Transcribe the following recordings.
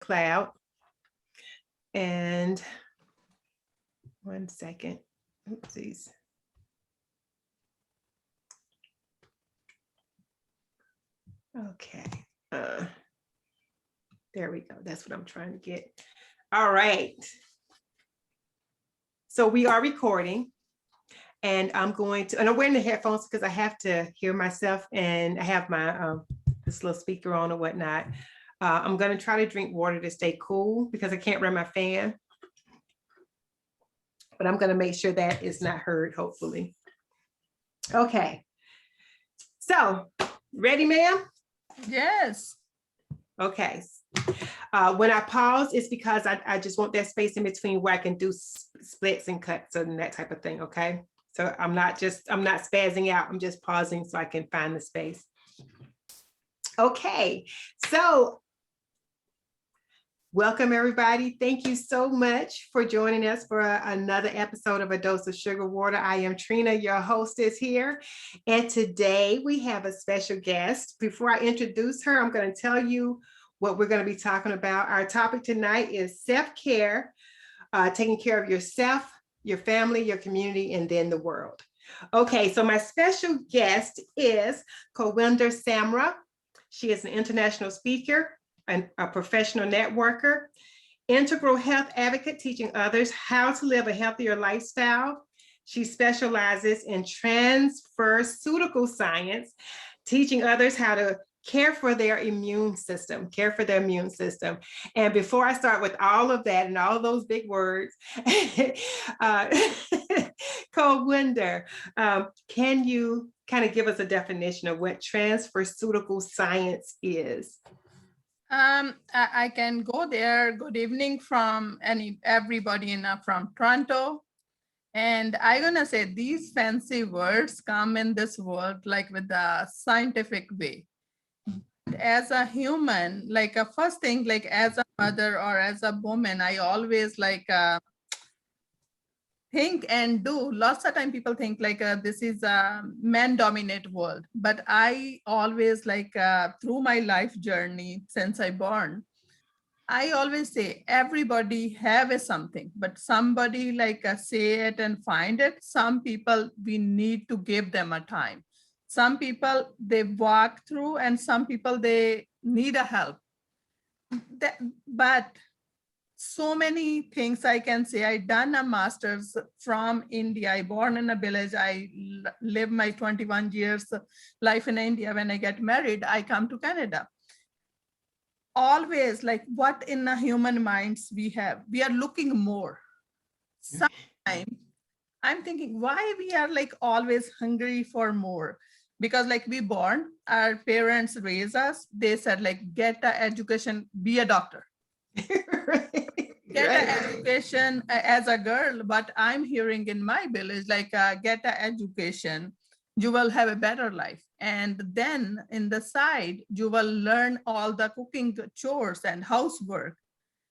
cloud. And 1 second. Oopsies. Okay. There we go. That's what I'm trying to get. All right. So we are recording. And I'm going to, and I'm wearing the headphones because I have to hear myself, and I have my this little speaker on or whatnot. I'm going to try to drink water to stay cool because I can't run my fan. But I'm going to make sure that is not heard, hopefully. Okay. So, ready, ma'am? Yes. Okay. When I pause, it's because I just want that space in between where I can do splits and cuts and that type of thing, okay? So I'm not spazzing out. I'm just pausing so I can find the space. Okay, so welcome everybody. Thank you so much for joining us for another episode of A Dose of Sugar Water. I am Trina, your hostess here. And today we have a special guest. Before I introduce her, I'm going to tell you what we're going to be talking about. Our topic tonight is self-care, taking care of yourself, your family, your community, and then the world. Okay, so my special guest is Kawinder Samra. She is an international speaker and a professional networker, integral health advocate, teaching others how to live a healthier lifestyle. She specializes in trans-pharmaceutical science, teaching others how to care for their immune system. And before I start with all of that and all those big words, Kawinder, can you kind of give us a definition of what trans-pharmaceutical science is? I can go there. Good evening from everybody from Toronto. And I'm gonna say these fancy words come in this world like with the scientific way. As a human, like a first thing, like as a mother or as a woman, I always like think and do. Lots of time people think like this is a man-dominate world, but I always like through my life journey since I born, I always say everybody have a something, but somebody like say it and find it. Some people we need to give them a time. Some people they walk through, and some people they need a help. But so many things I can say. I done a master's from India. I born in a village. I live my 21 years life in India. When I get married, I come to Canada. Always like what in the human minds we are looking more. Sometimes I'm thinking why we are like always hungry for more. Because like we born, our parents raise us. They said like get an education, be a doctor. Get an education as a girl, but I'm hearing in my village like get an education, you will have a better life, and then in the side you will learn all the cooking chores and housework.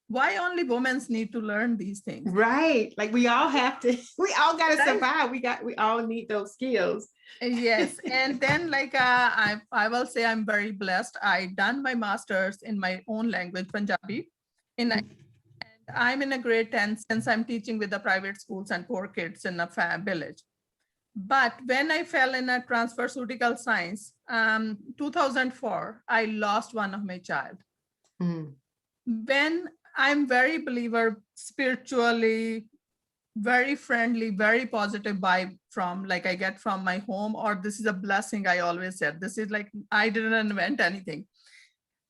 Why only women need to learn these things? Right, like we all have to. We all got to survive. We all need those skills. Yes, and then like I will say I'm very blessed. I done my master's in my own language, Punjabi, and I'm in a grade 10 since I'm teaching with the private schools and poor kids in a village. But when I fell in a trans-pharmaceutical science, 2004, I lost one of my child. When I'm very believer spiritually, very friendly, very positive vibe from like I get from my home, or this is a blessing. I always said, this is like, I didn't invent anything.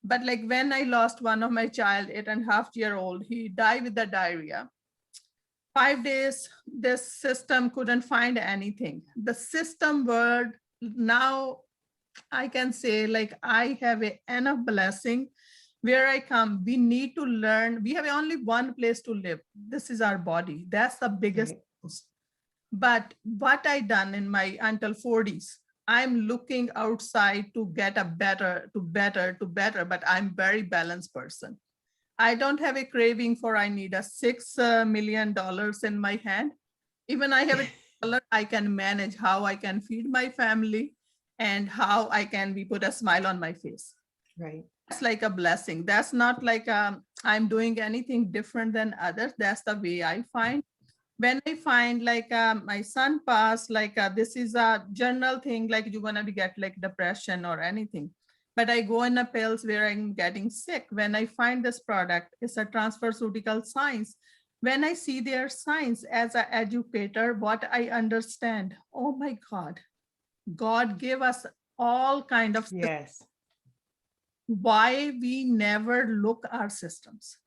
But like when I lost one of my child, 8.5-year-old, he died with the diarrhea. 5 days, this system couldn't find anything. The system word, now I can say like I have enough blessing where I come. We need to learn. We have only one place to live. This is our body. That's the biggest. Right. But what I done in my until 40s, I'm looking outside to get a better, but I'm very balanced person. I don't have a craving for I need a $6 million in my hand. Even I have a dollar, I can manage how I can feed my family and how I can put a smile on my face. Right. It's like a blessing. That's not like I'm doing anything different than others. That's the way I find. When I find like my son passed, like this is a general thing, like you're gonna be get like depression or anything. But I go in a pills where I'm getting sick. When I find this product, it's a transferceutical science. When I see their science as an educator, what I understand, oh my God, God gave us all kind of Yes. why we never look our systems.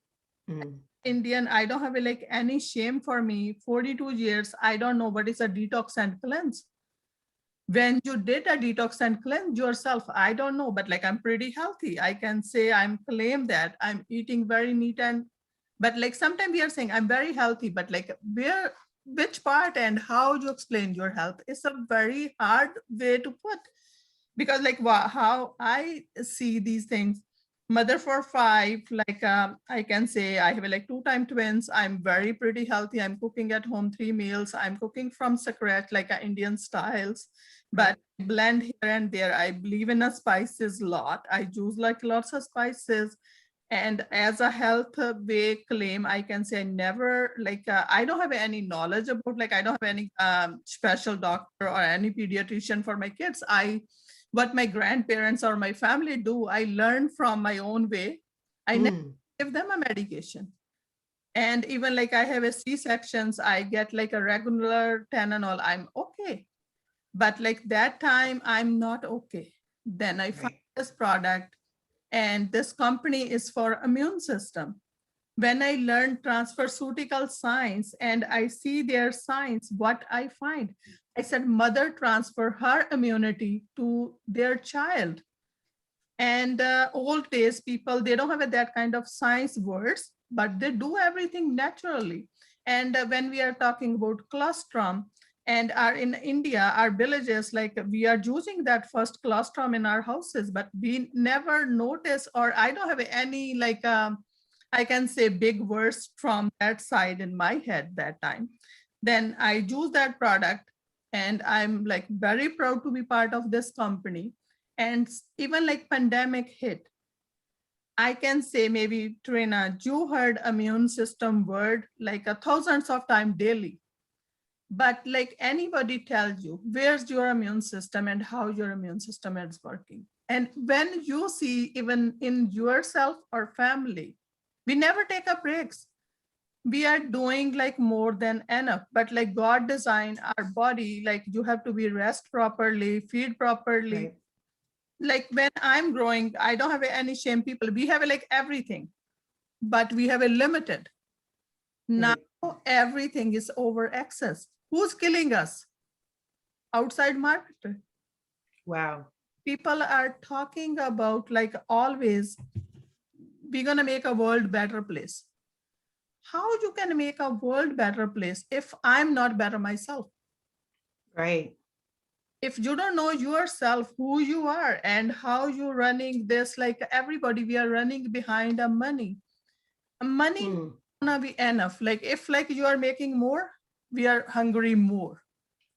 Mm. Indian, I don't have like any shame for me. 42 years, I don't know what is a detox and cleanse. When you did a detox and cleanse yourself, I don't know, but like I'm pretty healthy. I can say I'm claim that I'm eating very neat and, but like sometimes we are saying I'm very healthy, but like where, which part and how you explain your health is a very hard way to put, because like how I see these things, mother for five, like I can say I have like two-time twins. I'm very pretty healthy. I'm cooking at home 3 meals. I'm cooking from scratch like Indian styles, but blend here and there. I believe in a spices lot. I use like lots of spices. And as a health way claim, I can say I never like I don't have any knowledge about, like I don't have any special doctor or any pediatrician for my kids. I what my grandparents or my family do, I learn from my own way. I never give them a medication. And even like I have a C-sections, I get like a regular Tylenol, I'm okay. But like that time, I'm not okay. Then I find this product, and this company is for immune system. When I learn transferceutical science and I see their science, what I find, I said, mother transfer her immunity to their child. And old days people, they don't have that kind of science words, but they do everything naturally. And when we are talking about colostrum, and are in India, our villages, like we are using that first colostrum in our houses, but we never notice, or I don't have any like I can say big words from that side in my head that time. Then I use that product, and I'm like very proud to be part of this company. And even like pandemic hit, I can say maybe Trina, you heard immune system word like a thousands of times daily. But like anybody tells you, where's your immune system and how your immune system is working. And when you see even in yourself or family, we never take a breaks. We are doing like more than enough, but like God designed our body, like you have to be rest properly, feed properly. Like when I'm growing, I don't have any shame people. We have like everything, but we have a limited. Now everything is over excess. Who's killing us? Outside market. Wow. People are talking about like always, we're gonna make a world better place. How you can make a world better place if I'm not better myself? Right. If you don't know yourself, who you are and how you're running this, like everybody, we are running behind a money. Money gonna be enough. Like if like you are making more, we are hungry more.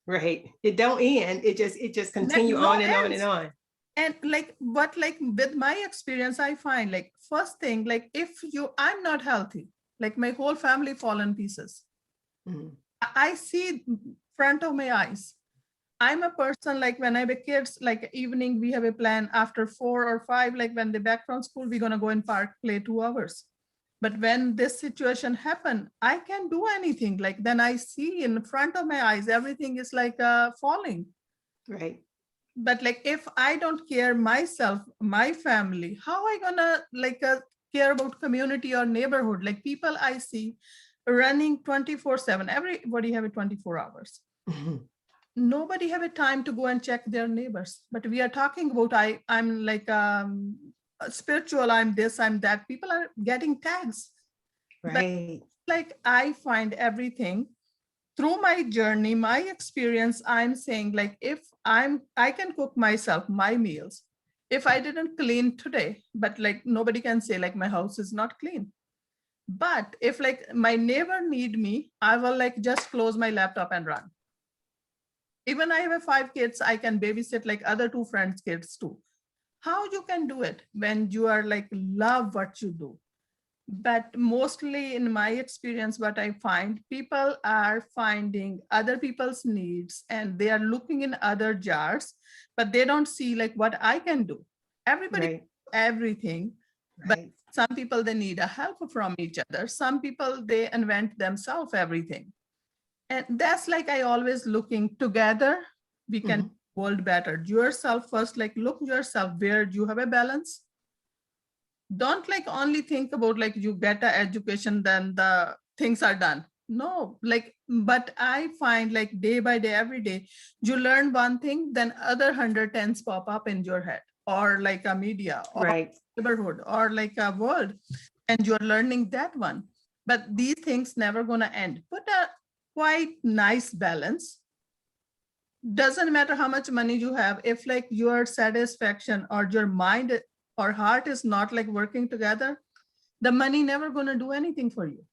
Right. It don't end. It just continue No on and on and ends. on. And like, but like with my experience, I find like first thing, like if I'm not healthy, like my whole family fall in pieces. I see front of my eyes. I'm a person like when I have kids, like evening, we have a plan after 4 or 5, like when they're back from school, we're gonna go in park, play 2 hours. But when this situation happened, I can't do anything. Like then I see in front of my eyes, everything is like falling. Right. But like if I don't care myself, my family, how I gonna like care about community or neighborhood? Like people I see running 24/7, everybody have a 24 hours. Nobody have a time to go and check their neighbors. But we are talking about I'm like spiritual, I'm this, I'm that. People are getting tags. Right. But like I find everything through my journey, my experience, I'm saying like if I can cook myself my meals. If I didn't clean today, but like nobody can say like my house is not clean. But if like my neighbor need me, I will like just close my laptop and run. Even I have 5 kids, I can babysit like other 2 friends' kids too. How you can do it when you are like love what you do? But mostly in my experience, what I find, people are finding other people's needs and they are looking in other jars, but they don't see like what I can do. Everybody Right. everything, but Right. some people they need a help from each other. Some people they invent themselves everything. And that's like I always looking together, we can Mhm. world better. Yourself first, like look yourself where you have a balance. Don't like only think about like you get a education then the things are done. No, like but I find like day by day every day you learn one thing then other 110s pop up in your head, or like a media or Right. neighborhood or like a world, and you're learning that one. But these things never gonna end. Put a quite nice balance. Doesn't matter how much money you have, if like your satisfaction or your mind or heart is not like working together, the money never gonna do anything for you.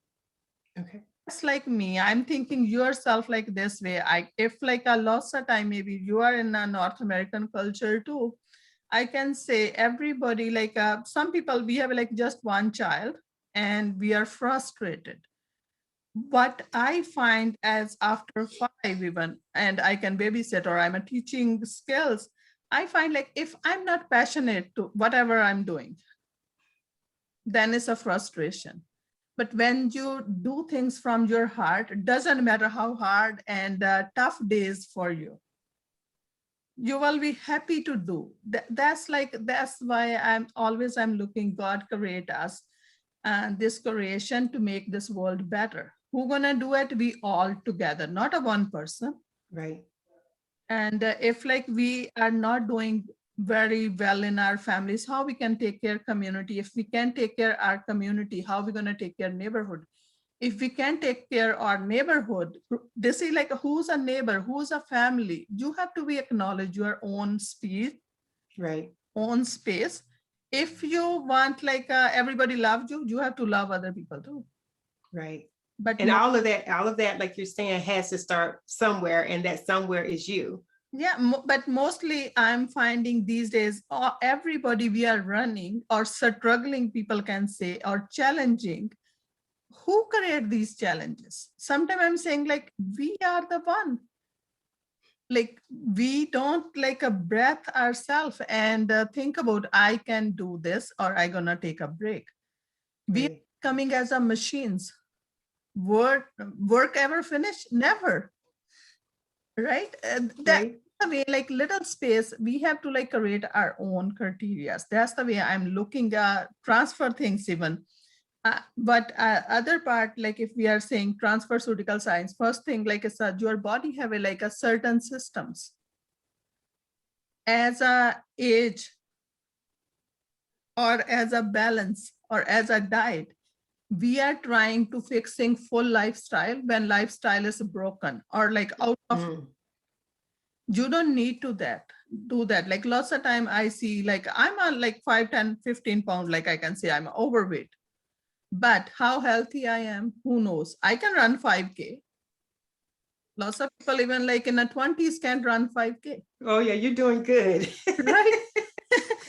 Okay. It's like me, I'm thinking yourself like this way. I if like a lots of time, maybe you are in a North American culture too, I can say everybody like some people we have like just one child and we are frustrated. What I find as after 5 even, and I can babysit or I'm a teaching skills, I find like if I'm not passionate to whatever I'm doing, then it's a frustration. But when you do things from your heart, it doesn't matter how hard and tough days for you, you will be happy to do. That's like that's why I'm looking God create us and this creation to make this world better. Who gonna do it? We all together, not a one person. Right. And if like we are not doing very well in our families, how we can take care community? If we can take care our community, how we gonna take care neighborhood? If we can take care our neighborhood, they say like who's a neighbor, who's a family, you have to be acknowledge your own speed, Right. own space. If you want like everybody loves you, you have to love other people too. Right. But And all of that, like you're saying, has to start somewhere, and that somewhere is you. yeah, but mostly I'm finding these days, everybody we are running or struggling, people can say, or challenging. Who create these challenges? Sometimes I'm saying like we are the one. Like we don't like a breath ourselves and think about I can do this or I gonna take a break. We are Right. coming as a machines. Work ever finish? Never, right? That's Right. the way, like little space, we have to like create our own criteria. That's the way I'm looking at transfer things even. But other part, like if we are saying transferceutical science, first thing like is your body have a like a certain systems as a age or as a balance or as a diet. We are trying to fixing full lifestyle when lifestyle is broken or like out of, Mm. you don't need to that do that. Like lots of time I see like I'm on like 5, 10, 15 pounds, like I can say I'm overweight, but how healthy I am, who knows? I can run 5K. Lots of people even like in the 20s can run 5K, Oh yeah, you're doing good. right?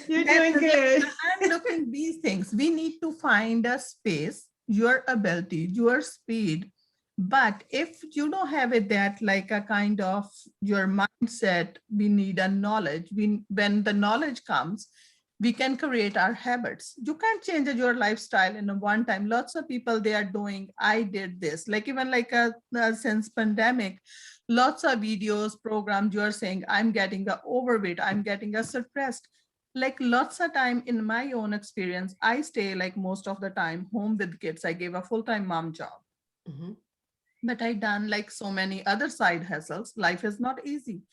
You're Then doing like, good. I'm looking these things. We need to find a space, your ability, your speed. But if you don't have it, that like a kind of your mindset, we need a knowledge. When the knowledge comes, we can create our habits. You can't change your lifestyle in a one time. Lots of people they are doing. I did this. Like even like since pandemic, lots of videos, programs. You are saying I'm getting a overweight. I'm getting a suppressed, like lots of time in my own experience, I stay like most of the time home with kids. I gave a full-time mom job, Mhm. but I done like so many other side hustles. Life is not easy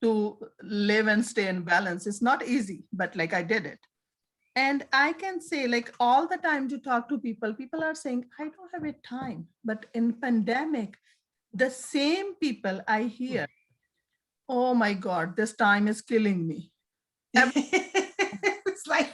to live and stay in balance. It's not easy, but like I did it. And I can say like all the time to talk to people, people are saying, I don't have a time. But in pandemic, the same people I hear, oh my God, this time is killing me. It's like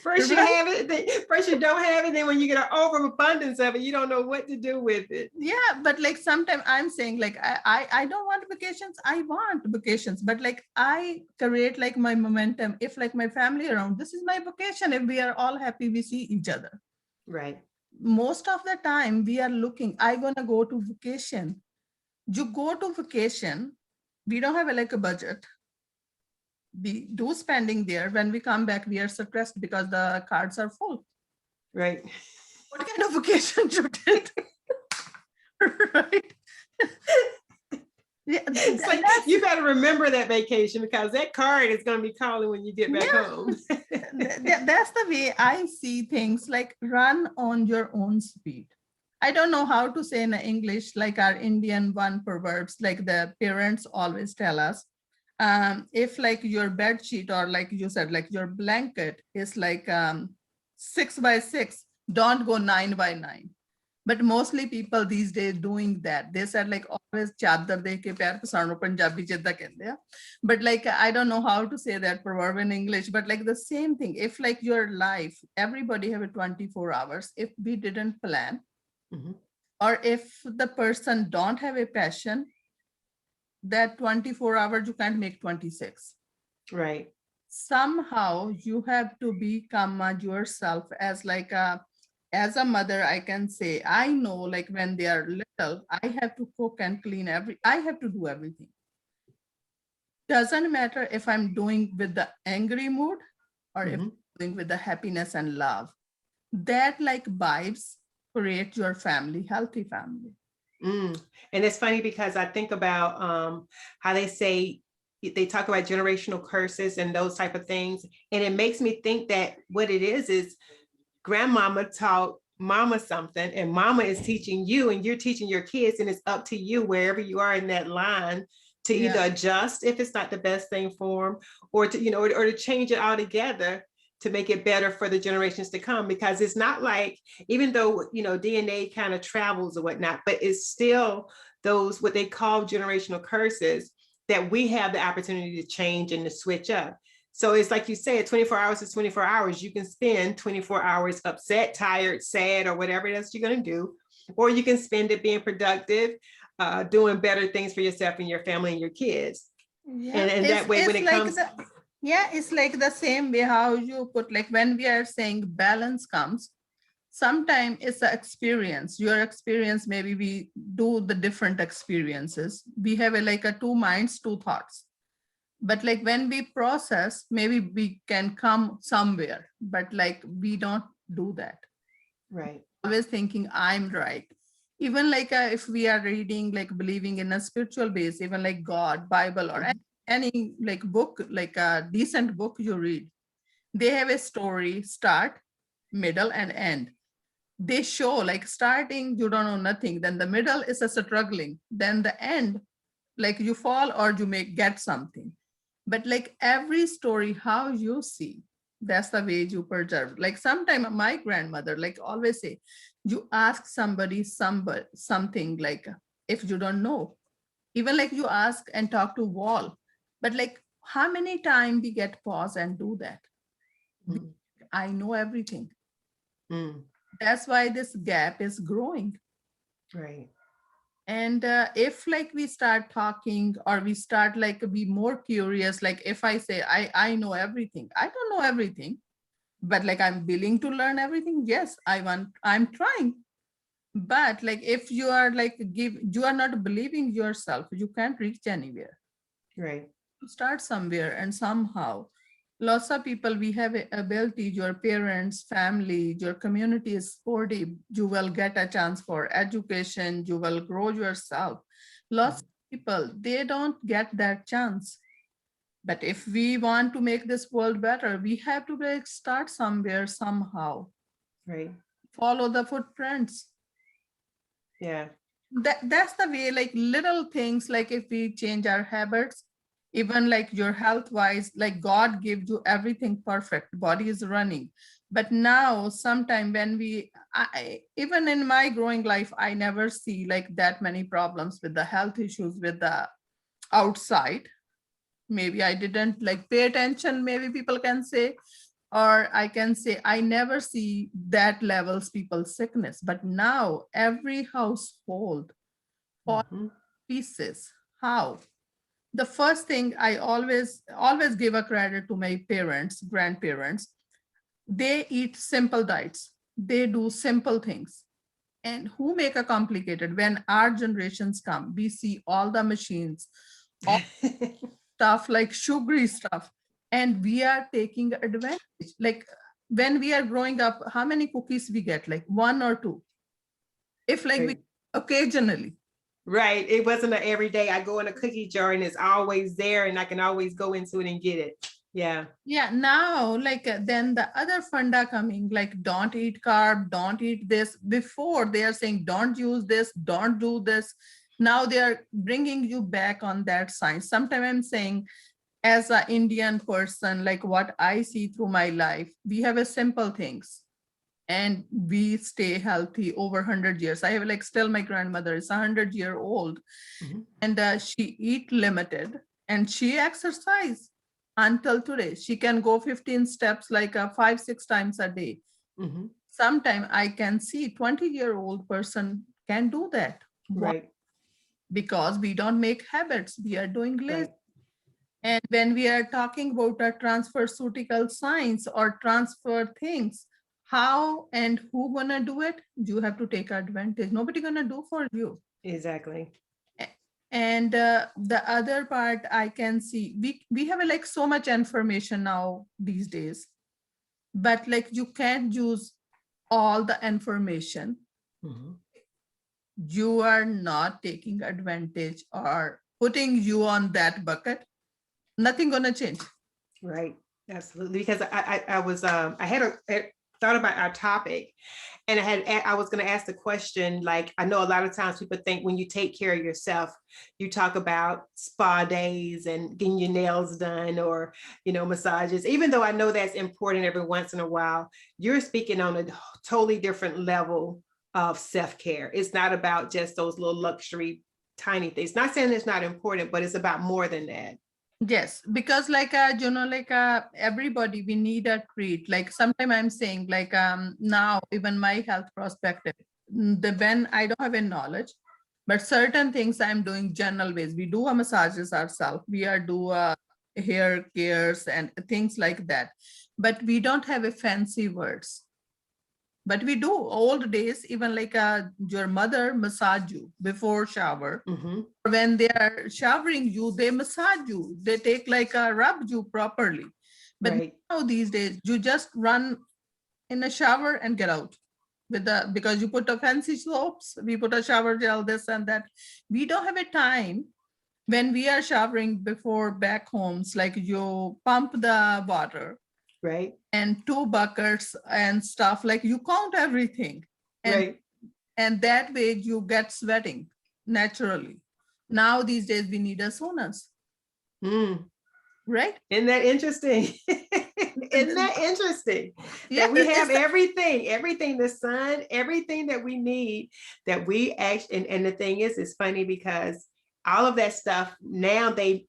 First you Right? have it, first you don't have it, then when you get an overabundance of it, you don't know what to do with it. Yeah, but like sometimes I'm saying like I don't want vacations. I want vacations, but like I create like my momentum. If like my family around, this is my vacation. If we are all happy, we see each other. Right. Most of the time we are looking, I gonna go to vacation. You go to vacation, we don't have like a budget. We do spending there. When we come back, we are stressed because the cards are full. Right. What kind of vacation you did? Right? Yeah, It's like you got to remember that vacation because that card is going to be calling when you get back home. That's the way I see things, like run on your own speed. I don't know how to say in English, like our Indian one proverbs, like the parents always tell us, if like your bed sheet or like you said, like your blanket is like 6 by 6, don't go 9 by 9. But mostly people these days doing that. They said like always chadar de ke pair pasano Punjabi jidda kende hai. But like I don't know how to say that proverb in English, but like the same thing. If like your life, everybody have a 24 hours. If we didn't plan, or if the person don't have a passion, that 24 hours you can't make 26. Right. Somehow you have to become yourself as like as a mother. I can say I know like when they are little, I have to cook and clean I have to do everything. Doesn't matter if I'm doing with the angry mood or if I'm doing with the happiness and love. That like vibes create your family, healthy family. And it's funny because I think about how they say they talk about generational curses and those type of things. And it makes me think that what it is grandmama taught mama something and mama is teaching you and you're teaching your kids, and it's up to you wherever you are in that line to either adjust if it's not the best thing for them, or to, you know, or to change it altogether to make it better for the generations to come. Because it's not like, even though, you know, DNA kind of travels or whatnot, but it's still those what they call generational curses that we have the opportunity to change and to switch up. So it's like you said, 24 hours is 24 hours. You can spend 24 hours upset, tired, sad, or whatever it is you're going to do. Or you can spend it being productive, doing better things for yourself and your family and your kids. Yeah. And that way, when it like comes. It's like the same way how you put, like when we are saying balance comes, sometimes it's the experience, your experience, maybe we do the different experiences. We have like a two minds, two thoughts. But like when we process, maybe we can come somewhere, but like we don't do that. Right. Always thinking I'm right. Even like if we are reading, like believing in a spiritual base, even like God, Bible, or any like book, like a decent book you read, they have a story, start, middle, and end. They show like starting, you don't know nothing. Then the middle is a struggling. Then the end, like you fall or you may get something. But like every story, how you see, that's the way you preserve. Like sometime my grandmother like always say, you ask somebody something, like if you don't know, even like you ask and talk to wall. But like how many times we get pause and do that? I know everything. That's why this gap is growing. Right. And if like we start talking, or we start like be more curious, like if I say I know everything, I don't know everything, but like I'm willing to learn everything. Yes, I'm trying. But like if you are like you are not believing yourself, you can't reach anywhere. Right. Start somewhere, and somehow lots of people, we have a ability, your parents, family, your community is supportive, you will get a chance for education, you will grow yourself. Lots of people, they don't get that chance. But if we want to make this world better, we have to like start somewhere, somehow. Right. Follow the footprints. Yeah. That's the way, like little things, like if we change our habits, even like your health wise, like God gives you everything perfect, body is running. But now sometime when even in my growing life, I never see like that many problems with the health issues with the outside. Maybe I didn't like pay attention, maybe people can say, or I can say I never see that levels people's sickness. But now every household for Mhm. pieces. How? The first thing I always give a credit to my parents, grandparents. They eat simple diets. They do simple things. And who make a complicated? When our generations come, we see all the machines, all stuff like sugary stuff, and we are taking advantage. Like when we are growing up, how many cookies we get? Like one or two, if like we Right. occasionally. Right. It wasn't an everyday. I go in a cookie jar and it's always there and I can always go into it and get it. Yeah. Yeah, now like then the other funda coming, like don't eat carb, don't eat this. Before they are saying don't use this, don't do this. Now they are bringing you back on that science. Sometimes I'm saying, as an Indian person, like what I see through my life, we have a simple things and we stay healthy over 100 years. I have like still my grandmother is 100-year-old Mhm. and she eat limited and she exercise until today. She can go 15 steps like 5-6 times a day. Mhm. Sometime I can see 20-year-old person can do that. Why? Right. Because we don't make habits. We are doing lazy. Right. And when we are talking about a transferceutical science or transfer things, how and who gonna do it? You have to take advantage. Nobody gonna do for you. Exactly. And the other part I can see, we have like so much information now these days, but like you can't use all the information. Mhm. You are not taking advantage or putting you on that bucket. Nothing gonna change. Right. Absolutely. Because I was I had thought about our topic and I was going to ask the question, like, I know a lot of times people think when you take care of yourself, you talk about spa days and getting your nails done or, massages, even though I know that's important every once in a while, you're speaking on a totally different level of self-care. It's not about just those little luxury tiny things. Not saying it's not important, but it's about more than that. Yes, because like like everybody we need a treat. Like sometimes I'm saying like now even my health perspective, the when I don't have a knowledge, but certain things I'm doing general ways. We do a massages ourselves. We are do hair cares and things like that, but we don't have a fancy words. But we do old days, even like your mother massage you before shower. Mhm. When they are showering you, they massage you. They take like a rub you properly. But Right. now these days, you just run in a shower and get out with the because you put a fancy soaps, we put a shower gel, this and that. We don't have a time when we are showering before back homes, like you pump the water Right. and two buckets and stuff, like you count everything. And Right. and that way you get sweating naturally. Now these days we need a saunas, Mm. right? Isn't that interesting? Isn't that interesting Yeah, that we have it's everything, the sun, everything that we need, that we actually, and the thing is, it's funny because all of that stuff now they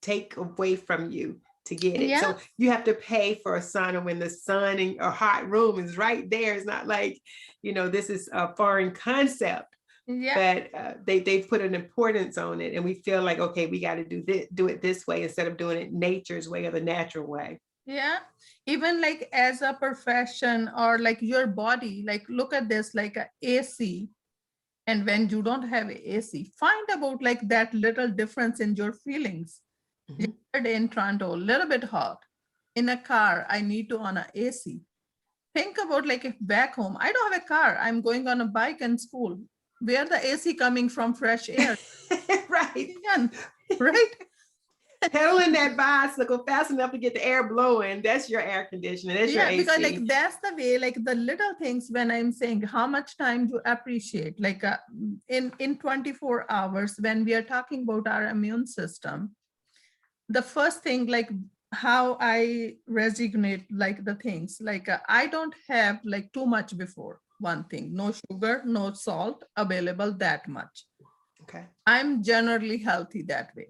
take away from you to get it. yeah, So you have to pay for a sauna when the sun in a hot room is right there. It's not like, this is a foreign concept, yeah, but they put an importance on it, and we feel like, okay, we got to do it this way instead of doing it nature's way or the natural way. yeah. Even like as a profession or like your body, like look at this like a AC. And when you don't have AC, find about like that little difference in your feelings. Mhm. Yesterday in Toronto, a little bit hot. In a car, I need to on a AC. Think about like if back home, I don't have a car. I'm going on a bike in school. Where the AC coming from fresh air? Right. Again, right? Pedaling that bicycle fast enough to get the air blowing, that's your air conditioner, that's your Yeah, because like AC. that's the way, like the little things when I'm saying how much time you appreciate, like in 24 hours, when we are talking about our immune system, the first thing like how I resignate like the things like I don't have like too much before. One thing, no sugar, no salt available that much. Okay. I'm generally healthy that way.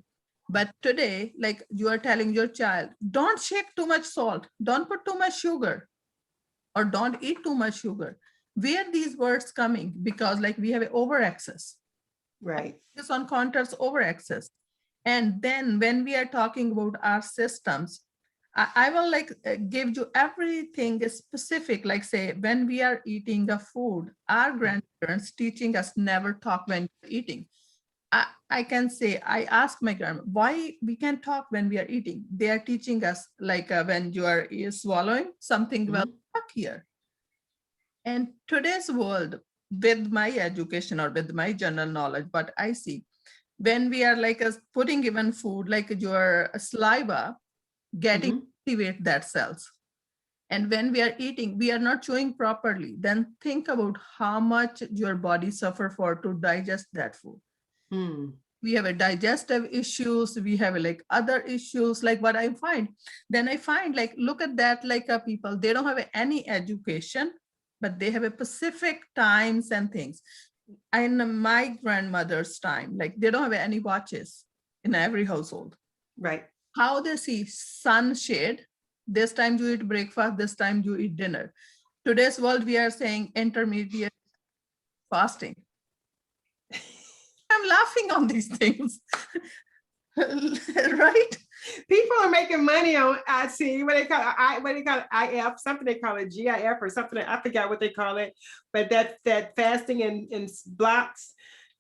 But today, like you are telling your child, don't shake too much salt, don't put too much sugar, or don't eat too much sugar. Where are these words coming? Because like we have over access. Right. This on counters over access. And then when we are talking about our systems, I will like give you everything specific, like say when we are eating a food, our grandparents teaching us never talk when eating. I can say, I ask my grandma, why we can talk when we are eating? They are teaching us like when you are swallowing something, well, Mhm. talk here. And today's world, with my education or with my general knowledge, but I see when we are like putting even food, like your saliva getting Mhm. activate that cells. And when we are eating, we are not chewing properly. Then think about how much your body suffer for to digest that food. Mm. We have a digestive issues, we have like other issues, like what I find. Then I find like, look at that, like people, they don't have any education, but they have a specific times and things. In my grandmother's time, like they don't have any watches in every household. Right. How they see sunshade, this time you eat breakfast, this time you eat dinner. Today's world, we are saying intermediate fasting. I'm laughing on these things. Right? People are making money on IT. What they call it, what they call it, IF, something they call it GIF or something. I forgot what they call it, but that fasting in blocks.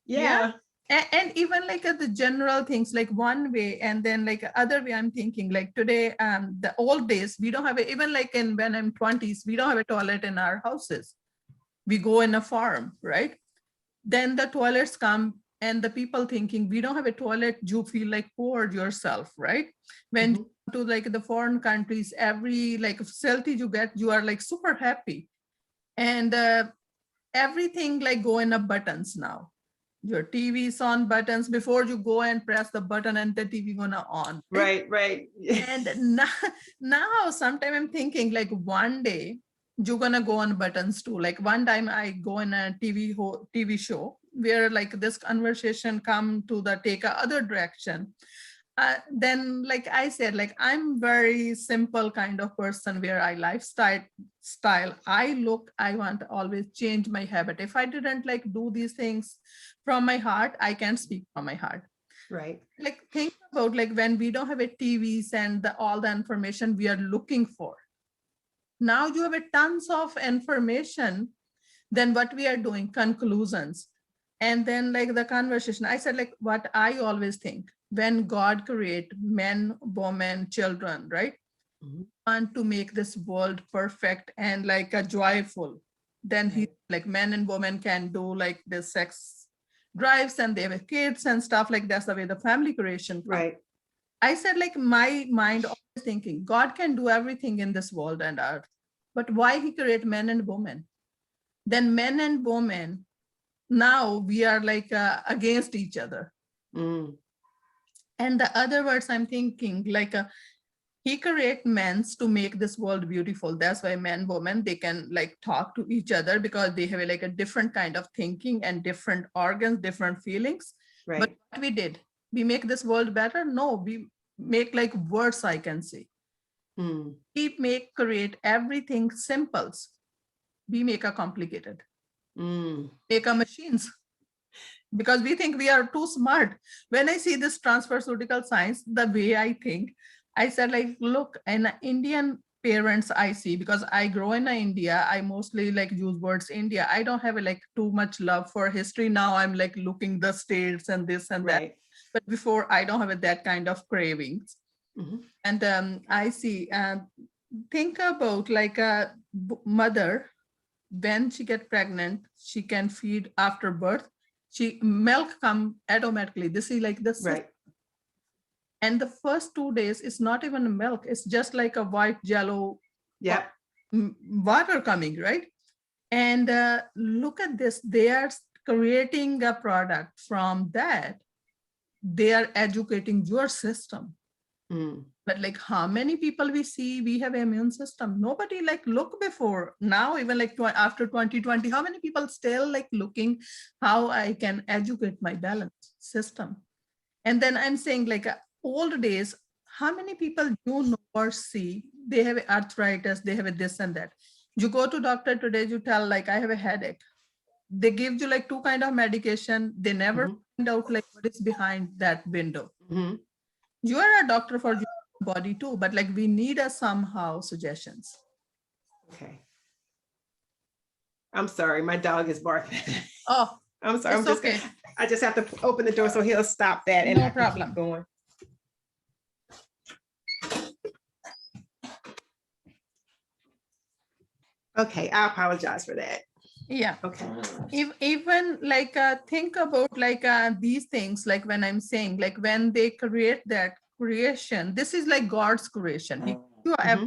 Yeah. Yeah. And even like the general things, like one way, and then like other way, I'm thinking like today, the old days, we don't have even like in when I'm 20s, we don't have a toilet in our houses. We go in a farm, right? Then the toilets come and the people thinking we don't have a toilet, you feel like poor yourself, right? When Mhm. to like the foreign countries, every like facility you get, you are like super happy. And everything like go in a buttons now. Your TV is on buttons. Before you go and press the button and the TV gonna on, right? Right. Right. And now sometime I'm thinking like one day you're gonna go on buttons too. Like one time I go in a TV show where like this conversation come to the take a other direction. Then like I said, like I'm very simple kind of person where I lifestyle I look, I want to always change my habit. If I didn't like do these things from my heart, I can't speak from my heart. Right. Like think about like when we don't have a TVs and all the information we are looking for. Now you have a tons of information. Then what we are doing, conclusions. And then like the conversation, I said like what I always think, when God create men, women, children, right? Mhm. Want to make this world perfect and like a joyful. Then he Right. like men and women can do like the sex drives and they have kids and stuff like that's the way the family creation comes. Right. I said like my mind always thinking God can do everything in this world and earth, but why he create men and women? Then men and women, now we are like against each other. Mm. And the other words I'm thinking like he create men's to make this world beautiful. That's why men, women, they can like talk to each other because they have like a different kind of thinking and different organs, different feelings. But Right. what we did, we make this world better? No, we make like worse, I can say. Mm. We make create everything simples. We make a complicated. Mm. Make a machines because we think we are too smart. When I see this transferceutical science, the way I think, I said like, look, an Indian parents I see, because I grow in India, I mostly like use words India. I don't have like too much love for history. Now I'm like looking the states and this and that. Right. But before I don't have that kind of cravings. Mhm. And I see, think about like a mother, when she get pregnant, she can feed after birth. She milk come automatically. This is like the system. Right. And the first 2 days is not even milk. It's just like a white jello Yep. water coming, right? And look at this. They are creating a product from that. They are educating your system. Mm. But like how many people we see we have immune system? Nobody like look before. Now even like after 2020, how many people still like looking how I can educate my balance system? And then I'm saying like old days, how many people you know or see, they have arthritis, they have a this and that. You go to doctor today, you tell like, I have a headache. They give you like two kind of medication. They never find out like what is behind that window. Mhm. You are a doctor for your body too, but like we need a somehow suggestions. Okay. I'm sorry, my dog is barking. Oh, I'm sorry. it's okay. I just have to open the door so he'll stop that and No I can problem. keep going. Okay, I apologize for that. Yeah. Okay. Even like think about like these things, like when I'm saying like when they create that creation, this is like God's creation. You have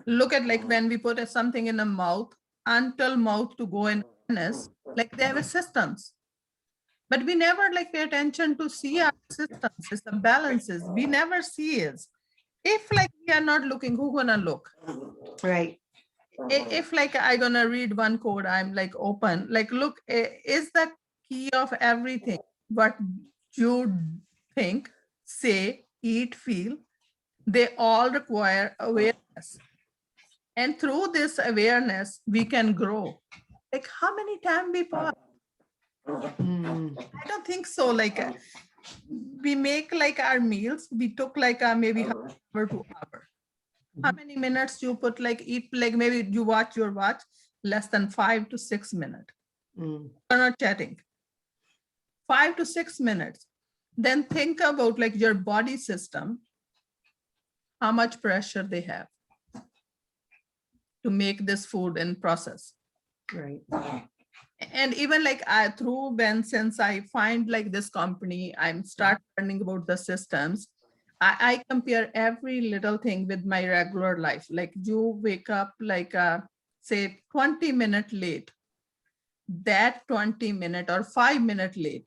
look at like when we put something in the mouth, until mouth to go in anus, like they have a systems. But we never like pay attention to see our systems, it's the balances. We never see it. If like we are not looking, who gonna look? Right. If like I gonna read one code, I'm like open, like look, is the key of everything what you think, say, eat, feel, they all require awareness. And through this awareness, we can grow. Like how many times we pause? I don't think so. Like we make like our meals, we took like maybe half hour to hour. How many minutes you put like eat, like maybe you watch your watch, less than 5 to 6 minutes. You're not chatting. 5 to 6 minutes. Then think about like your body system, how much pressure they have to make this food and process. Right. And even like through Ben, since I find like this company, I'm start learning about the systems. I compare every little thing with my regular life. Like you wake up like say 20 minutes late. That 20 minute or 5 minute late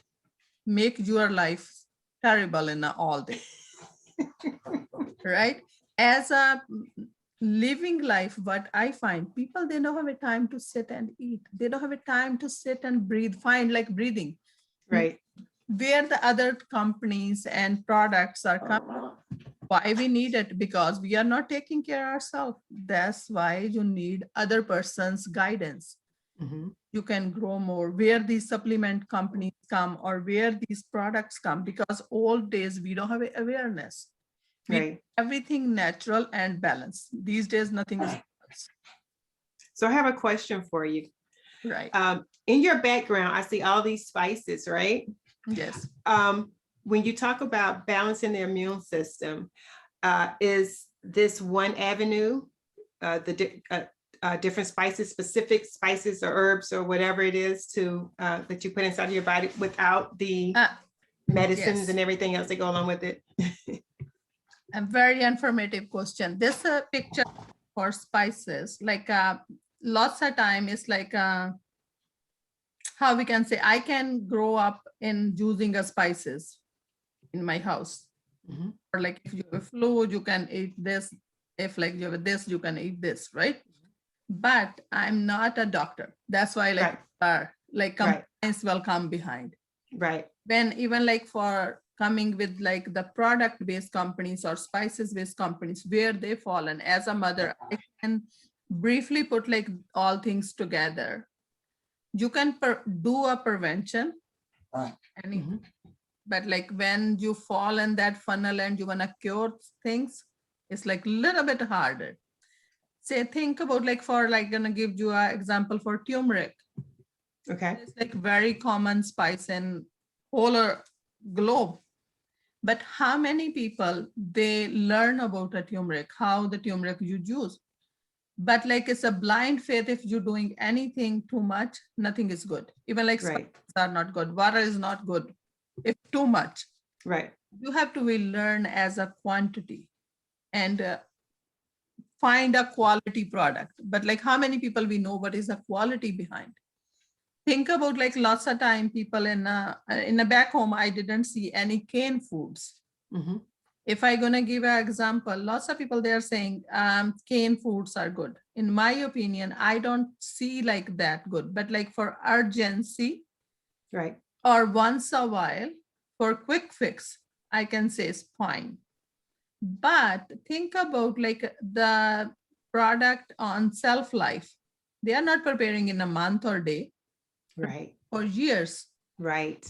make your life terrible in all day. Right? As a living life, what I find, people, they don't have a time to sit and eat. They don't have a time to sit and breathe, find like breathing. Right. Where the other companies and products are coming. Why we need it? Because we are not taking care of ourselves. That's why you need other person's guidance. You can grow more. Where these supplement companies come or where these products come, because old days we don't have awareness. Right. Everything natural and balanced. These days, nothing is. So I have a question for you. Right. In your background, I see all these spices, right? Yes. When you talk about balancing the immune system, is this one avenue, different spices, specific spices or herbs or whatever it is to that you put inside your body without the medicines and everything else that go along with it? A very informative question. This picture for spices, like lots of time is like how we can say, I can grow up in using spices in my house. Or like if you have a flu, you can eat this. If like you have this, you can eat this, right? But I'm not a doctor. That's why like compliance will come behind. Right. When even like for coming with like the product-based companies or spices-based companies, where they fall. And as a mother, I can briefly put like all things together. You can do a prevention, but like when you fall in that funnel and you want to cure things, it's like a little bit harder. Say, think about like for like gonna give you an example for turmeric. Okay. It's like very common spice in whole globe. But how many people they learn about a turmeric, how the turmeric you use? But like it's a blind faith. If you're doing anything too much, nothing is good. Even like spices are not good. Water is not good. If too much. Right. You have to learn as a quantity and find a quality product. But like how many people we know what is the quality behind? Think about like lots of time people in a back home, I didn't see any canned foods. If I gonna give an example, lots of people they are saying canned foods are good. In my opinion, I don't see like that good. But like for urgency, right, or once a while for quick fix, I can say is fine. But think about like the product on shelf life. They are not preparing in a month or day, Right. for years. Right.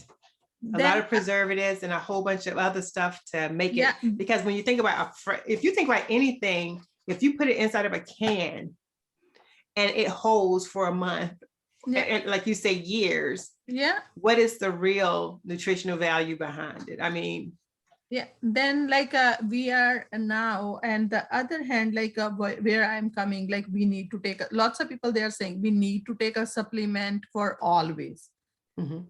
A lot Then, of preservatives and a whole bunch of other stuff to make yeah, it. Because when you think about, if you think about anything, if you put it inside of a can and it holds for a month, yeah, and like you say, years, yeah, what is the real nutritional value behind it? I mean, yeah. Then like we are now, and the other hand, like where I'm coming, like we need to take lots of people, they are saying we need to take a supplement for always. mhm,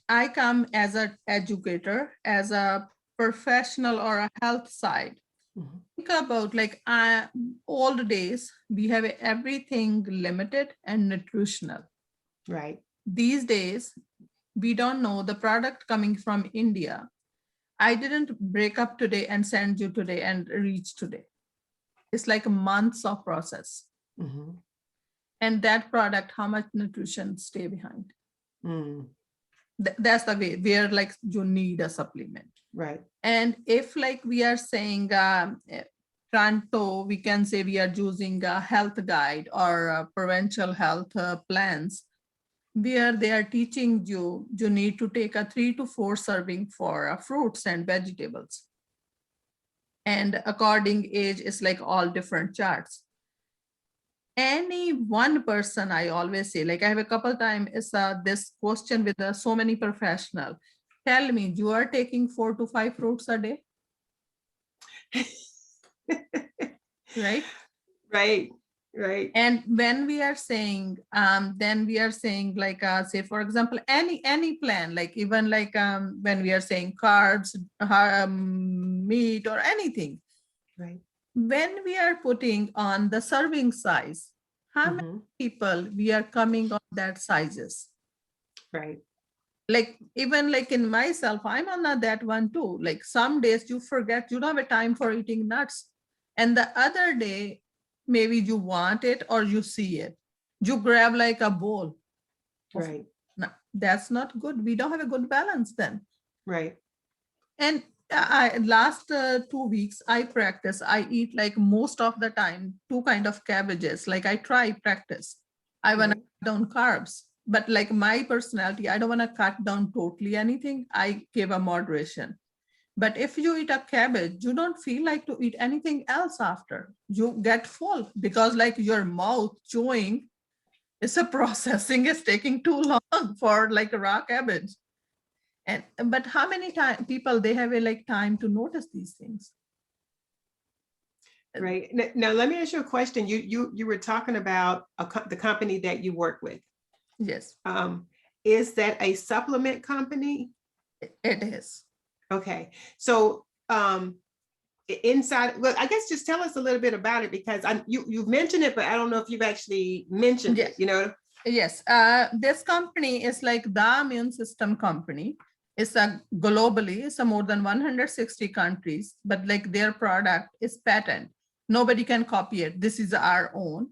I come as an educator, as a professional or a health side. mhm, Think about like old days, we have everything limited and nutritional. right. These days, we don't know the product coming from India. I didn't break up today and send you today and reach today. It's like months of process. Mhm, And that product, how much nutrition stay behind? mm, That's the way where like you need a supplement. right. And if like we are saying Toronto, we can say we are using a health guide or provincial health plans where they are teaching you, you need to take a 3 to 4 serving for fruits and vegetables. And according age is like all different charts. Any one person, I always say, like I have a couple times is this question with so many professional. Tell me, you are taking 4 to 5 fruits a day, right? Right. Right. And when we are saying, then we are saying like, say for example, any plan, like even like when we are saying carbs, meat or anything, Right. when we are putting on the serving size, how many Mhm, people we are coming on that sizes? right. Like even like in myself, I'm on that one too. Like some days you forget, you don't have a time for eating nuts. And the other day, maybe you want it or you see it. You grab like a bowl of Right. that's not good. We don't have a good balance then. Right. And I last 2 weeks I practice. I eat like most of the time two kind of cabbages. Like I try practice. I want to Right. cut down carbs, but like my personality, I don't want to cut down totally anything. I give a moderation. But if you eat a cabbage, you don't feel like to eat anything else after. You get full because like your mouth chewing is a processing is taking too long for like a raw cabbage. And but how many time people they have a like time to notice these things? Right. Now, let me ask you a question. You were talking about the company that you work with. Yes, Is that a supplement company? it is. Okay. So inside, well, I guess just tell us a little bit about it, because you've mentioned it, but I don't know if you've actually mentioned Yes. it, you know? Yes, this company is like the immune system company. It's a globally, it's a more than 160 countries, but like their product is patent. Nobody can copy it. This is our own.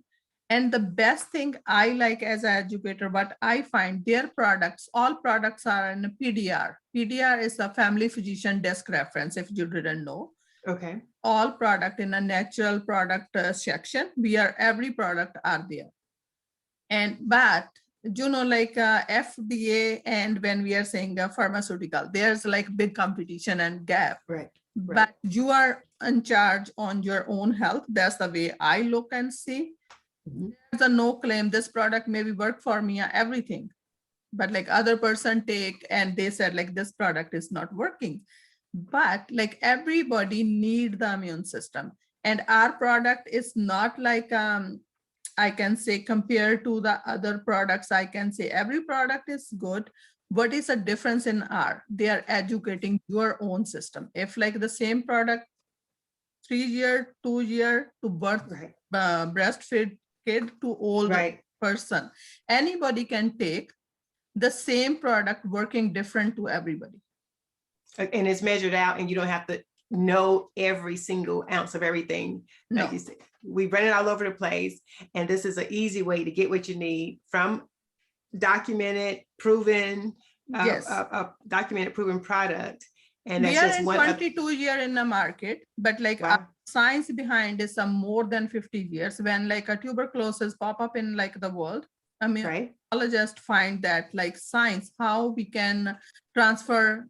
And the best thing I like as an educator, what I find their products, all products are in a PDR. PDR is a family physician desk reference, if you didn't know. Okay. All product in a natural product section, every product are there. And but you know, like FDA, and when we are saying pharmaceutical, there's like big competition and gap. Right. But you are in charge on your own health. That's the way I look and see. Mhm. There's a no claim. This product maybe work for me, everything. But like other person take and they said like this product is not working. But like everybody need the immune system. And our product is not like I can say compared to the other products, I can say every product is good. What is the difference in R? They are educating your own system. If like the same product, 3 year, 2 year to birth, Right. breastfeed kid to old Right. person, anybody can take the same product working different to everybody. And it's measured out, and you don't have to know every single ounce of everything. Like No, you said, we run it all over the place, and this is an easy way to get what you need from documented, proven, yes, documented, proven product. And We that's are just in one. 22 year in the market, but like Wow. science behind is some more than 50 years. When like a tuberculosis pop up in like the world, I mean, Right. biologists find that like science, how we can transfer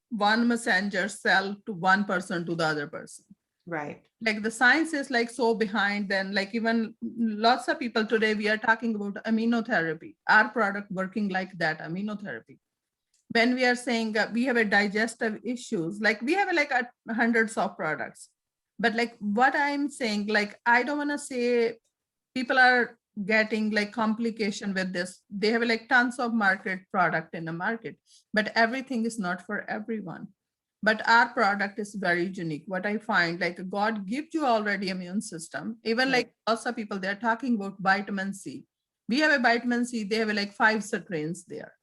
one messenger cell to one person to the other person. Right. Like the science is like so behind, then like even lots of people today, we are talking about immunotherapy, our product working like that immunotherapy. When we are saying we have a digestive issues, like we have like hundreds of products, but like what I'm saying, like I don't want to say people are getting like complication with this. They have like tons of market product in the market, but everything is not for everyone. But our product is very unique. What I find, like God gives you already immune system. Even Right. like also people, they're talking about vitamin C. We have a vitamin C, they have like 5 strains there.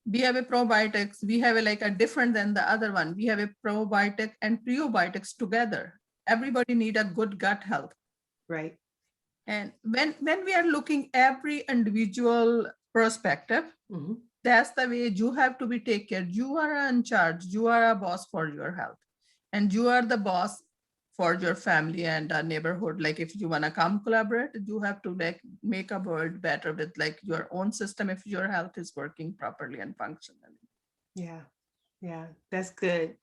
We have a probiotics, we have a like a different than the other one. We have a probiotic and prebiotics together. Everybody need a good gut health. Right. And when we are looking every individual perspective, Mhm. that's the way you have to be take care. You are in charge. You are a boss for your health, and you are the boss for your family and neighborhood. Like if you want to come collaborate, you have to like make a world better with like your own system if your health is working properly and functionally. Yeah. Yeah. That's good.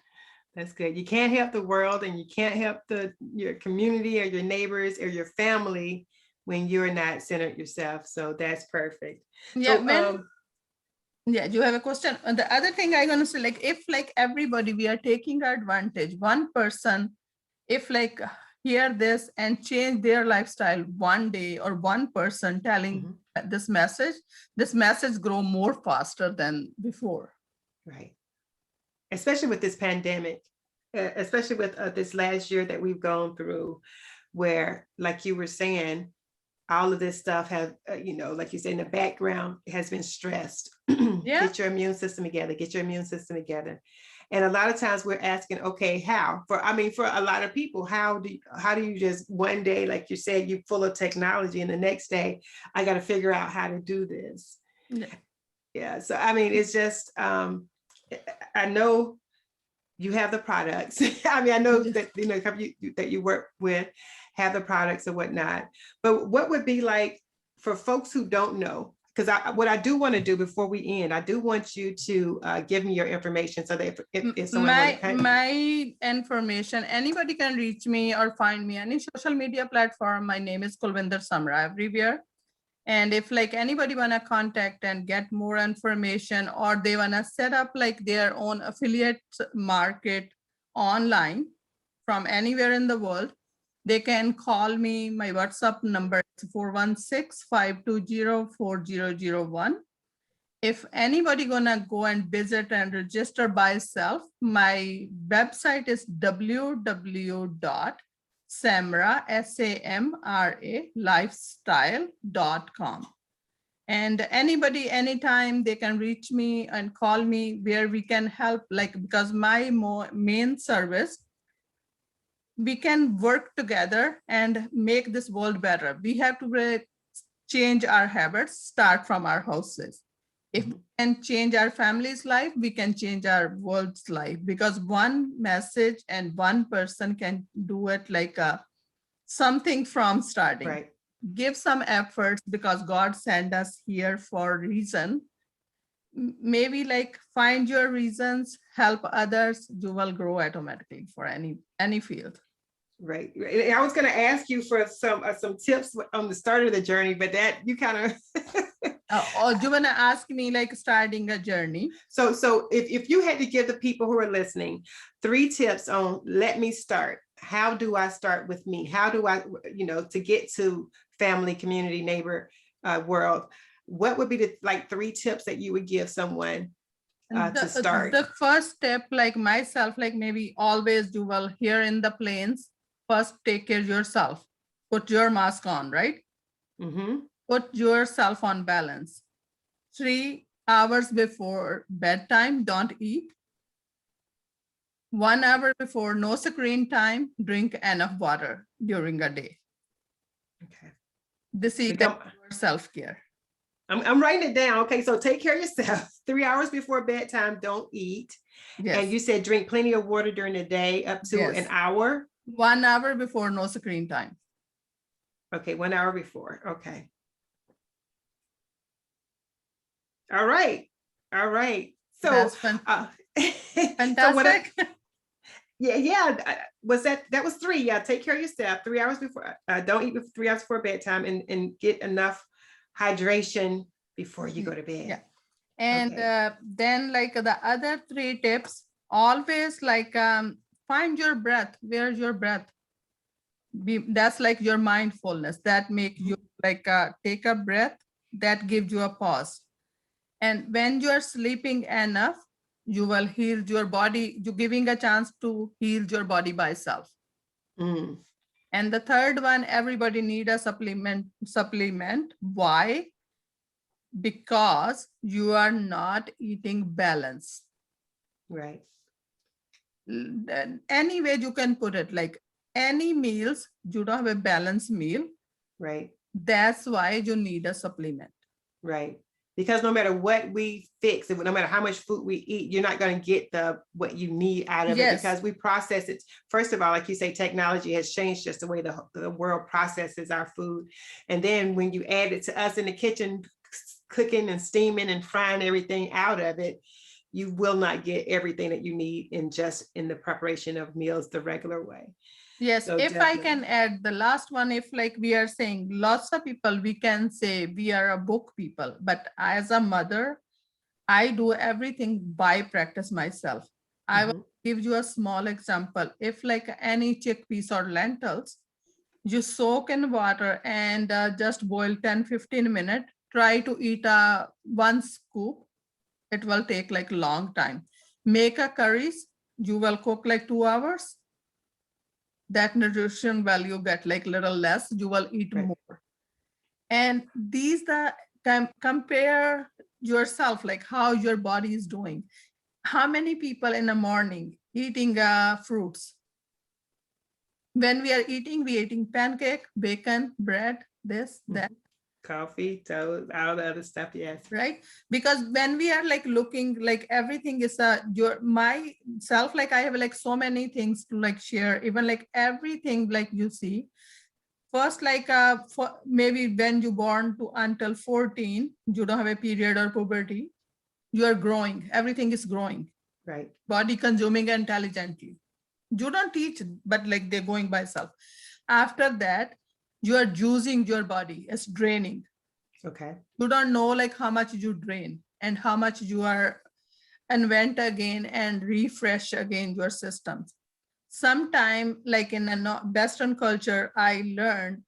That's good. You can't help the world and you can't help your community or your neighbors or your family when you're not centered yourself. So that's perfect. Yeah, So yeah, you have a question. And the other thing I'm gonna say, like if like everybody we are taking advantage, one person, if like hear this and change their lifestyle one day, or one person telling mhm, this message grow more faster than before. right. Especially with this pandemic, especially with this last year that we've gone through, where, like you were saying, all of this stuff have, like you said, in the background has been stressed. Yeah. Get your immune system together, get your immune system together. And a lot of times we're asking, okay, how? For a lot of people, how do you just one day, like you said, you're full of technology, and the next day, I got to figure out how to do this. Yeah. Yeah. So I mean, it's just I know you have the products. I mean, I know that that you work with have the products or whatnot. But what would be like for folks who don't know? Because what I do want to do before we end, I do want you to give me your information so that if someone want to My information, anybody can reach me or find me any social media platform. My name is Kulvinder Samra everywhere. And if like anybody wanna contact and get more information, or they wanna set up like their own affiliate market online from anywhere in the world, they can call me. My WhatsApp number is 416-520-4001. If anybody gonna go and visit and register by self, my website is www.samra, SAMRA, lifestyle.com. And anybody, anytime they can reach me and call me, where we can help, like, because my main service, we can work together and make this world better. We have to change our habits, start from our houses. If we can change our family's life, we can change our world's life, because one message and one person can do it like something from starting. Right. Give some efforts, because God sent us here for a reason. Maybe like find your reasons, help others, you will grow automatically for any field. Right. I was going to ask you for some tips on the start of the journey, but that you kind of. Or do you want to ask me like starting a journey? So if you had to give the people who are listening 3 tips on let me start, how do I start with me? How do I, to get to family, community, neighbor, world? What would be the 3 tips that you would give someone to start? The first step, like myself, like maybe always do well here in the plains. First, take care of yourself. Put your mask on, right? Mm-hmm. Put yourself on balance. 3 hours before bedtime, don't eat. 1 hour before, no screen time. Drink enough water during a day. Okay. This is self-care. I'm writing it down. Okay, so take care of yourself. 3 hours before bedtime, don't eat. And Yes, you said drink plenty of water during the day, up to an yes. hour. 1 hour before, no screen time. Okay, 1 hour before. Okay. All right. All right. So, That's so what? fantastic. Yeah. Was that was three? Yeah. Take care of yourself. 3 hours before. Don't eat before 3 hours before bedtime, and get enough hydration before you go to bed. Yeah. And Okay. then like the other three tips, always like find your breath. Where's your breath? That's like your mindfulness that make you like take a breath, that gives you a pause. And when you are sleeping enough, you will heal your body. You're giving a chance to heal your body by itself. Mm, And the third one, everybody need a supplement. Why? Because you are not eating balance. right. Any way you can put it, like any meals, you don't have a balanced meal. Right. That's why you need a supplement. Right. Because no matter what we fix, no matter how much food we eat, you're not going to get what you need out of it, Yes. because we process it. First of all, like you say, technology has changed just the way the world processes our food. And then when you add it to us in the kitchen, cooking and steaming and frying everything out of it, you will not get everything that you need in the preparation of meals the regular way. Yes, So if I definitely. can add the last one, if like we are saying lots of people, we can say we are a book people, but as a mother, I do everything by practice myself. I will Mhm. give you a small example. If like any chickpeas or lentils, you soak in water and just boil 10-15 minutes, try to eat one scoop. It will take like long time. Make a curries, you will cook like 2 hours. That nutrition value get like little less, you will eat Right. more. And these the compare yourself, like how your body is doing. How many people in the morning eating fruits? When we eating pancake, bacon, bread, this, that. Coffee, toast, all the other stuff. Yes. Right, because when we are like looking like everything is your myself, like I have like so many things to like share, even like everything like you see. First, like for maybe when you born to until 14, you don't have a period or puberty, you are growing, everything is growing, Right. body consuming intelligently. You don't teach, but like they're going by self. After that, you are using your body, it's draining. Okay. You don't know like how much you drain and how much you are invent again and refresh again your systems. Sometime like in a Western culture, I learned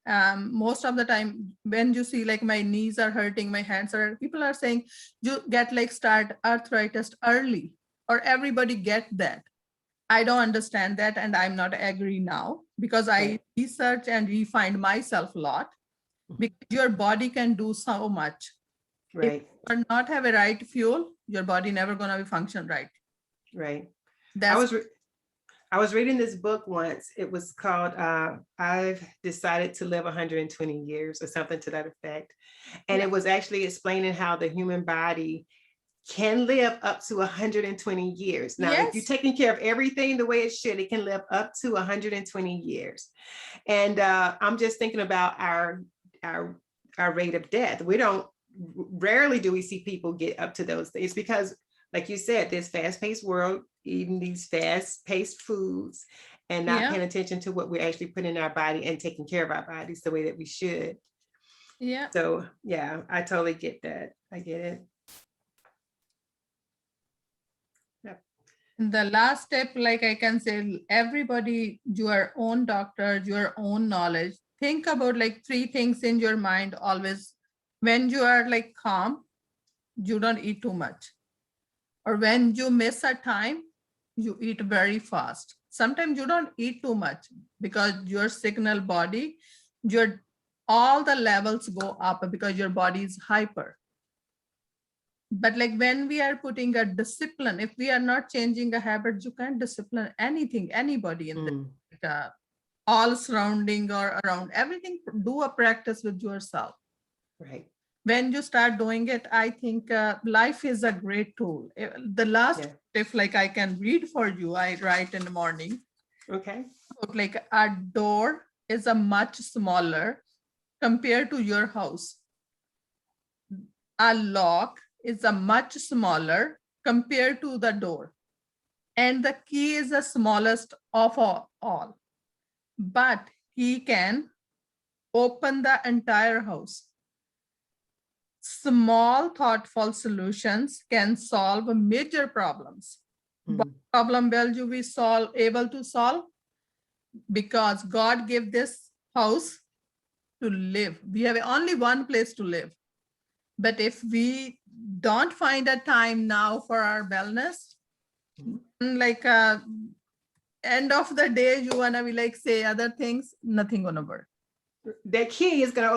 most of the time when you see like my knees are hurting, my hands are, people are saying you get like start arthritis early, or everybody get that. I don't understand that, and I'm not agree now, because I Right. research and refined myself a lot. Because your body can do so much. If Right. you are not have a right fuel, your body never gonna be function right. Right. I That's was I was reading this book once. It was called I've Decided to Live 120 Years, or something to that effect. And yeah, it was actually explaining how the human body can live up to 120 years. Now, if you're yes, taking care of everything the way it should, it can live up to 120 years. And I'm just thinking about our our rate of death. We don't Rarely do we see people get up to those things, because like you said, this fast-paced world, eating these fast-paced foods and not yeah, paying attention to what we're actually putting in our body and taking care of our bodies the way that we should. yeah. So yeah, I totally get that. I get it. Yep. The last step, like I can say, everybody, your own doctor, your own knowledge. Think about like three things in your mind always. When you are like calm, you don't eat too much. Or when you miss a time, you eat very fast. Sometimes you don't eat too much because your signal body, your all the levels go up because your body is hyper. But like when we are putting a discipline, if we are not changing a habit, you can't discipline anything, anybody in the all surrounding or around everything. Do a practice with yourself. Right. when you start doing it, I think life is a great tool. The last Yeah. if like I can read for you, I write in the morning. Okay. Like a door is a much smaller compared to your house. A lock is a much smaller compared to the door. And the key is the smallest of all. But he can open the entire house. Small, thoughtful solutions can solve major problems. What problem will you be able to solve? Because God gave this house to live. We have only one place to live. But if we don't find a time now for our wellness, like end of the day, you wanna be like say other things, nothing gonna work. That key is gonna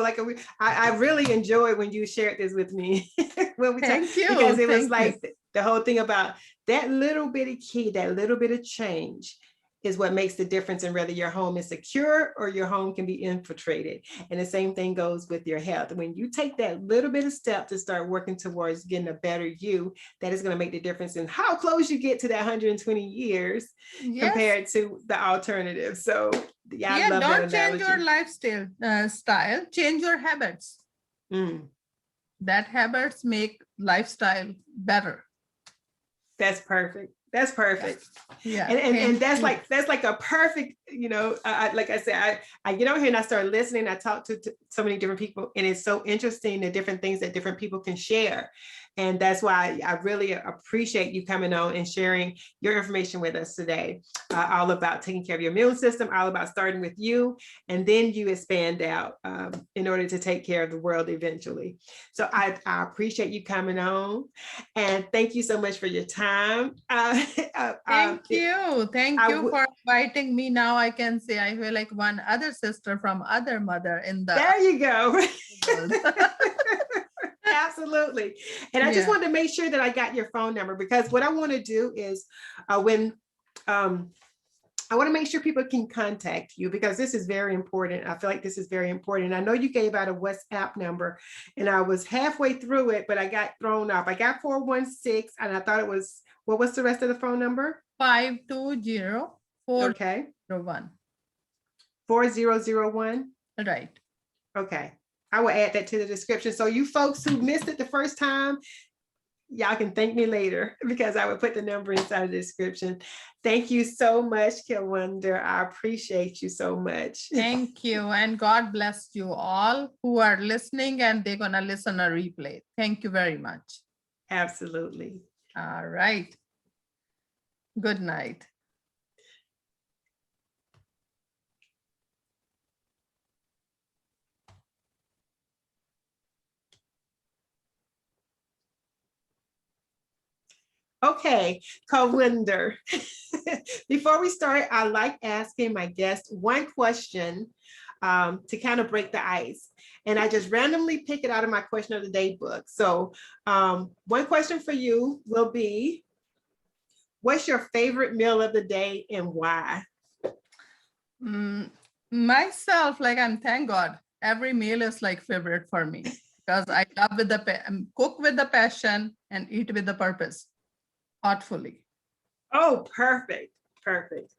I really enjoyed when you shared this with me when we Thank you. because it was Thank like you. the whole thing about that little bitty key, that little bit of change is what makes the difference in whether your home is secure or your home can be infiltrated. And the same thing goes with your health. When you take that little bit of step to start working towards getting a better you, that is going to make the difference in how close you get to that 120 years compared to the alternative. So yeah, I love that don't analogy. change your lifestyle, change your habits. That habits make lifestyle better. That's perfect. That's perfect. Yeah. And that's like a perfect, like I said, I get over here and I start listening. I talk to so many different people, and it's so interesting the different things that different people can share. And that's why I really appreciate you coming on and sharing your information with us today. All about taking care of your immune system, all about starting with you, and then you expand out in order to take care of the world eventually. So I appreciate you coming on, and thank you so much for your time. Thank you. Thank you for inviting me. Now I can say I feel like one other sister from other mother in the There you go. Absolutely. And I just wanted to make sure that I got your phone number, because what I want to do is I want to make sure people can contact you, because this is very important. I feel like this is very important. I know you gave out a WhatsApp number, and I was halfway through it, but I got thrown off. I got 416, and I thought it was, what was the rest of the phone number? 520-401. Okay. 4001. Right. Okay. I will add that to the description. So you folks who missed it the first time, y'all can thank me later, because I would put the number inside of the description. Thank you so much, Kilwonder. I appreciate you so much. Thank you. And God bless you all who are listening, and they're going to listen a replay. Thank you very much. Absolutely. All right. Good night. Okay, Kawinder. Before we start, I like asking my guests one question to kind of break the ice. And I just randomly pick it out of my question of the day book. So one question for you will be, what's your favorite meal of the day and why? Myself, like thank God, every meal is like favorite for me, because I love cook with the passion and eat with the purpose, thoughtfully. Oh, perfect. Perfect.